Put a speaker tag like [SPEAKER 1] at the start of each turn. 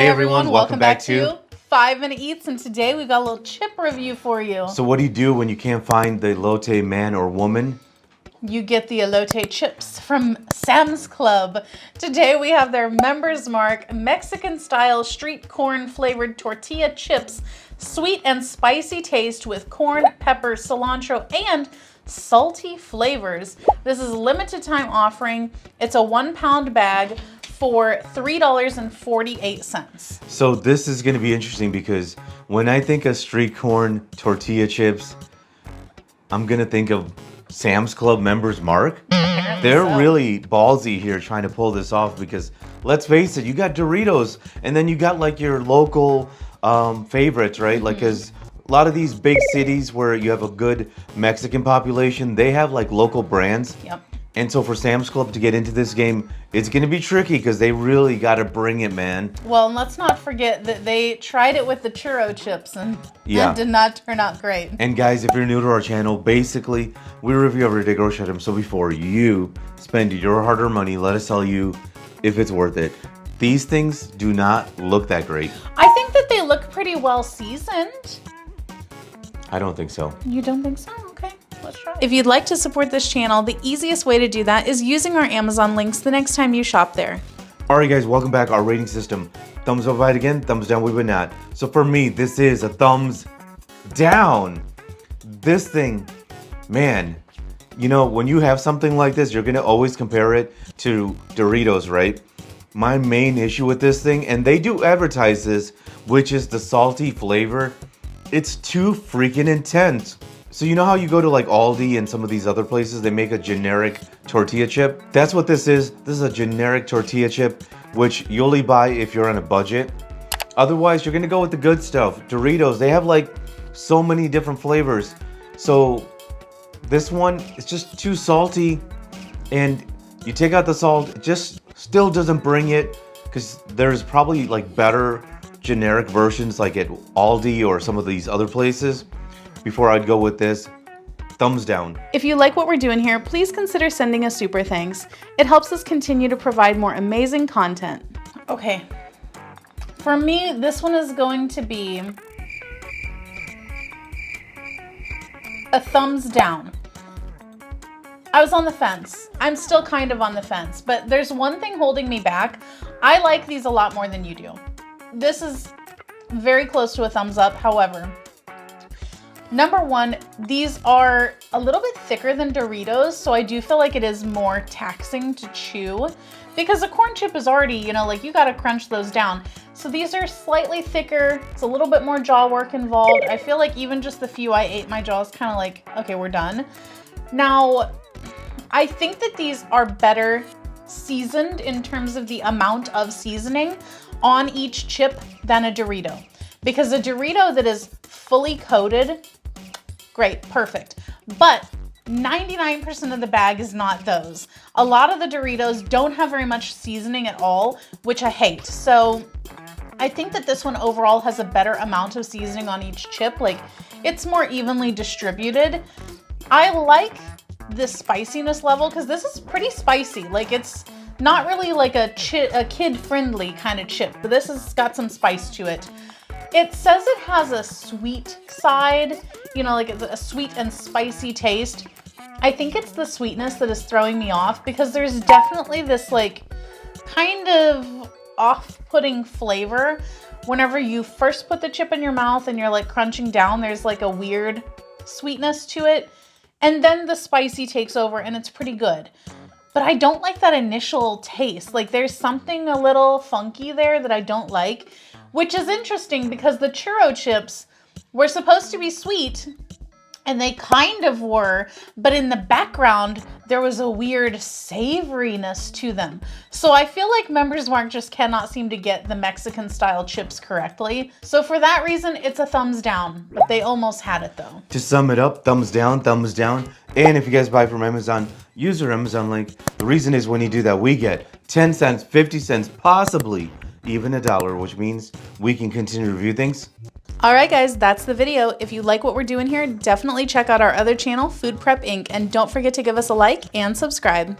[SPEAKER 1] Hey everyone, welcome back to 5-Minute Eats, and today we've got a little chip review for you.
[SPEAKER 2] So what do you do when you can't find the Elote man or woman?
[SPEAKER 1] You get the Elote chips from Sam's Club. Today we have their Members Mark Mexican-style street corn flavored tortilla chips, sweet and spicy taste with corn, pepper, cilantro, and salty flavors. This is a limited time offering. It's a 1-pound bag for $3.48.
[SPEAKER 2] So this is going to be interesting because when I think of street corn tortilla chips, I'm going to think of Sam's Club Members Mark. They're really ballsy here trying to pull this off because let's face it, you got Doritos and then you got like your local favorites, right? Like, because a lot of these big cities where you have a good Mexican population, they have like local brands.
[SPEAKER 1] Yep.
[SPEAKER 2] And so for Sam's Club to get into this game, it's going to be tricky because they really got to bring it, man.
[SPEAKER 1] Well, and let's not forget that they tried it with the churro chips and that did not turn out great.
[SPEAKER 2] And guys, if you're new to our channel, basically, we review everyday grocery items. So before you spend your hard-earned money, let us tell you if it's worth it. These things do not look that great.
[SPEAKER 1] I think that they look pretty well seasoned.
[SPEAKER 2] I don't think so.
[SPEAKER 1] You don't think so? Okay, let's try it. If you'd like to support this channel, the easiest way to do that is using our Amazon links the next time you shop there.
[SPEAKER 2] All right, guys, welcome back. Our rating system. Thumbs up, right again. Thumbs down, we would not. So for me, this is a thumbs down. This thing, man, you know, when you have something like this, you're going to always compare it to Doritos, right? My main issue with this thing, and they do advertise this, which is the salty flavor. It's too freaking intense. So you know how you go to like Aldi and some of these other places, they make a generic tortilla chip? That's what this is. This is a generic tortilla chip, which you only buy if you're on a budget. Otherwise, you're gonna go with the good stuff. Doritos, they have like so many different flavors. So this one is just too salty, and you take out the salt, it just still doesn't bring it, because there's probably like better generic versions like at Aldi or some of these other places. Before I'd go with this, thumbs down.
[SPEAKER 1] If you like what we're doing here, please consider sending us super thanks. It helps us continue to provide more amazing content. Okay, for me, this one is going to be a thumbs down. I was on the fence. I'm still kind of on the fence, but there's one thing holding me back. I like these a lot more than you do. This is very close to a thumbs up. However, number one, these are a little bit thicker than Doritos, so I do feel like it is more taxing to chew because a corn chip is already, you know, like you gotta crunch those down. So these are slightly thicker. It's a little bit more jaw work involved. I feel like even just the few I ate, my jaw's kind of like, okay, we're done. Now, I think that these are better seasoned in terms of the amount of seasoning on each chip than a Dorito. Because a Dorito that is fully coated, great, perfect. But 99% of the bag is not those. A lot of the Doritos don't have very much seasoning at all, which I hate. So I think that this one overall has a better amount of seasoning on each chip. Like, it's more evenly distributed. I like the spiciness level because this is pretty spicy. Like, it's not really like a kid-friendly kind of chip, but this has got some spice to it. It says it has a sweet side, you know, like a sweet and spicy taste. I think it's the sweetness that is throwing me off because there's definitely this like kind of off-putting flavor. Whenever you first put the chip in your mouth and you're like crunching down, there's like a weird sweetness to it. And then the spicy takes over and it's pretty good. But I don't like that initial taste. Like, there's something a little funky there that I don't like, which is interesting because the churro chips were supposed to be sweet, and they kind of were, but in the background, there was a weird savoriness to them. So I feel like Members Mark just cannot seem to get the Mexican style chips correctly. So for that reason, it's a thumbs down, but they almost had it though.
[SPEAKER 2] To sum it up, thumbs down, thumbs down. And if you guys buy from Amazon, use our Amazon link. The reason is when you do that, we get 10 cents, 50 cents, possibly even $1, which means we can continue to review things.
[SPEAKER 1] All right, guys, that's the video. If you like what we're doing here, definitely check out our other channel, Food Prep Inc. And don't forget to give us a like and subscribe.